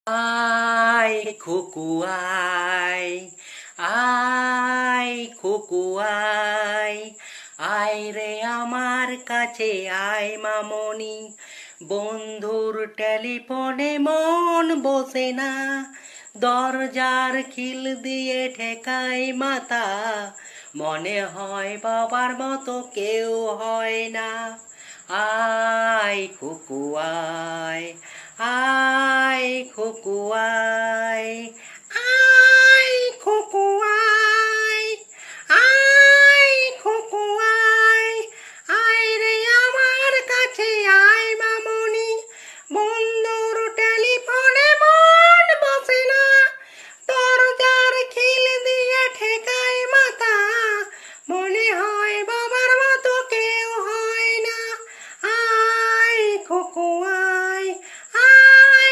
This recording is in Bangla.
আয় খুকু আয়, আয় খুকু আয়, আয় রে আমার কাছে আয় মামনি। বন্ধুর টেলিফোনে মন বসে না, দরজার খিল দিয়ে ঠেকাই মাথা, মনে হয় বাবার মতো কেউ হয় না। আয় খুকু আয়, আয় খুকু